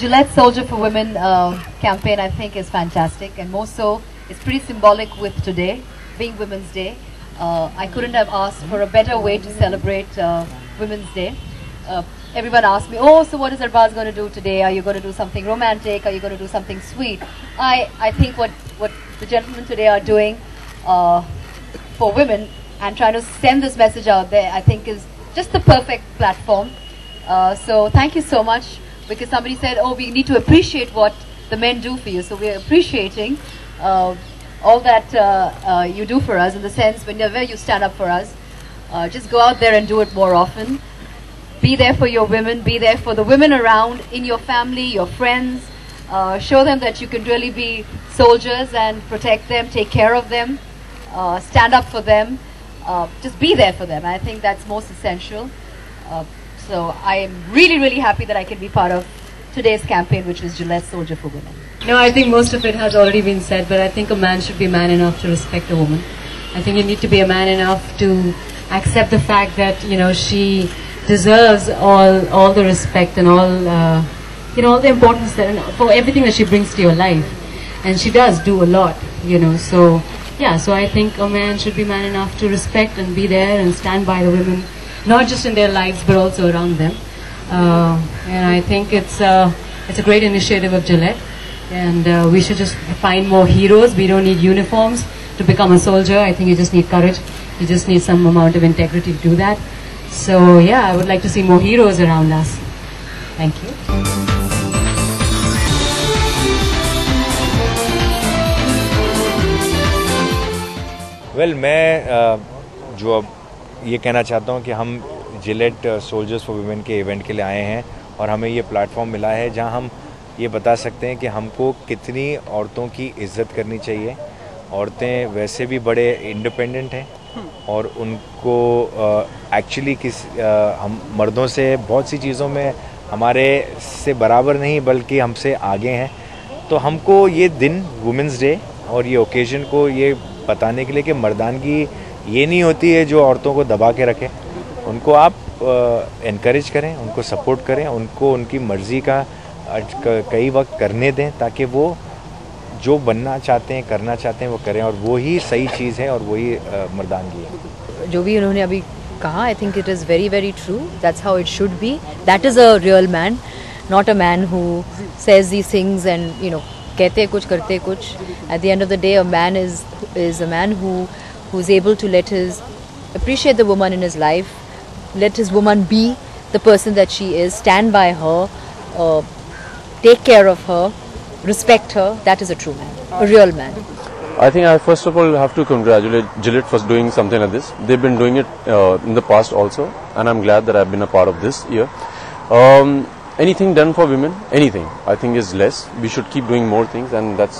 Gillette Soldier for Women campaign, I think, is fantastic, and more so, it's pretty symbolic with today being Women's Day. I couldn't have asked for a better way to celebrate Women's Day. Everyone asked me, oh, so what is Arbaz going to do today? Are you going to do something romantic? Are you going to do something sweet? I think what the gentlemen today are doing for women and trying to send this message out there, I think is just the perfect platform. So thank you so much, because somebody said, oh, we need to appreciate what the men do for you. So we're appreciating all that you do for us, in the sense whenever you stand up for us. Just go out there and do it more often. Be there for your women, be there for the women around, in your family, your friends. Show them that you can really be soldiers and protect them, take care of them, stand up for them. Just be there for them. I think that's most essential. So I am really, really happy that I can be part of today's campaign, which is Gillette Soldier for Women. No, I think most of it has already been said, but I think a man should be man enough to respect a woman. I think you need to be a man enough to accept the fact that, you know, she deserves all the respect and all, you know, all the importance for everything that she brings to your life. And she does do a lot, you know, so yeah, so I think a man should be man enough to respect and be there and stand by the women, not just in their lives, but also around them. And I think it's a great initiative of Gillette, and we should just find more heroes. We don't need uniforms to become a soldier. I think you just need courage. You just need some amount of integrity to do that. So yeah, I would like to see more heroes around us. Thank you. Well, मैं जो अब ये कहना चाहता हूँ कि हम Gillette soldiers for women के इवेंट के लिए आए हैं, और हमें ये प्लेटफॉर्म मिला है जहाँ हम ये बता सकते हैं कि हमको कितनी औरतों की इज्जत करनी चाहिए। औरतें वैसे भी बड़े इंडिपेंडेंट हैं, और उनको एक्चुअली हम मर्दों से बहुत सी चीज़ों में हमारे से बराबर नहीं, बल्कि हमसे आगे हैं। तो हमको ये दिन, वुमेंस डे और ये ओकेजन को ये बताने के लिए कि मर्दानगी ये नहीं होती है जो औरतों को दबा के रखे। उनको आप एनकरेज करें, उनको सपोर्ट करें, उनको उनकी मर्ज़ी का कई वक्त करने दें, ताकि वो जो बनना चाहते हैं, करना चाहते हैं, वो करें, और वो ही सही चीज़ है और वही मर्दानगी है। जो भी उन्होंने अभी कहा, I think it is very very true. That's how it should be. That is a real man, not a man who says these things and you know कहते कुछ करते कुछ. At the end of the day, a man is a man who is able to appreciate the woman in his life, let his woman be the person that she is, stand by her, take care of her, respect her. That is a true man, a real man. I think I first of all have to congratulate Gillette for doing something like this. They've been doing it in the past also, and I'm glad that I've been a part of this year. Anything done for women, anything, I think is less. We should keep doing more things, and that's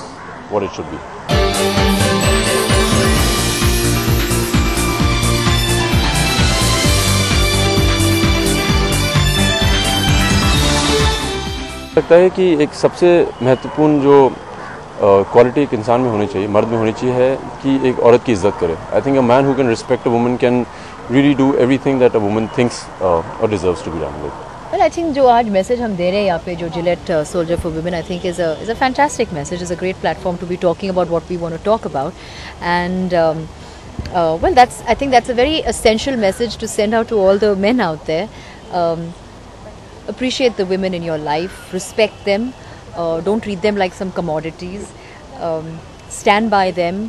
what it should be. लगता है कि एक सबसे महत्वपूर्ण जो quality एक इंसान में होनी चाहिए, मर्द में होनी चाहिए, है कि एक औरत की इज्जत करे. I think a man who can respect a woman can really do everything that a woman thinks और deserves to be done with. Well, I think जो आज मैसेज हम दे रहे हैं यहाँ पे, जो Gillette Soldier for Women, I think is a fantastic message. It's a great platform to be talking about what we want to talk about, and well, I think that's a very essential message to send out to all the men out there. Appreciate the women in your life, respect them, don't treat them like some commodities, stand by them,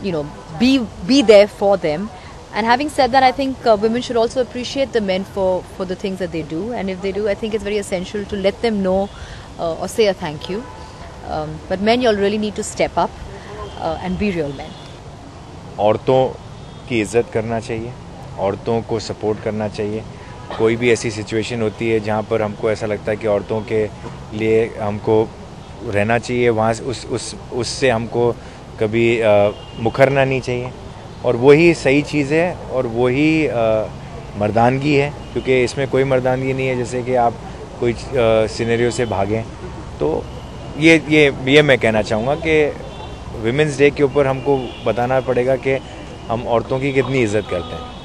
you know, be there for them. And having said that, I think women should also appreciate the men for the things that they do, and if they do, I think it's very essential to let them know or say a thank you. But men, you'll really need to step up and be real men. औरतों की इज्जत करना चाहिए, औरतों को support करना चाहिए. कोई भी ऐसी सिचुएशन होती है जहाँ पर हमको ऐसा लगता है कि औरतों के लिए हमको रहना चाहिए, वहाँ उससे हमको कभी मुकरना नहीं चाहिए, और वही सही चीज़ है और वही मर्दानगी है. क्योंकि इसमें कोई मर्दानगी नहीं है जैसे कि आप कोई सिनेरियो से भागें. तो ये मैं कहना चाहूँगा कि विमेंस डे के ऊपर हमको बताना पड़ेगा कि हम औरतों की कितनी इज्जत करते हैं.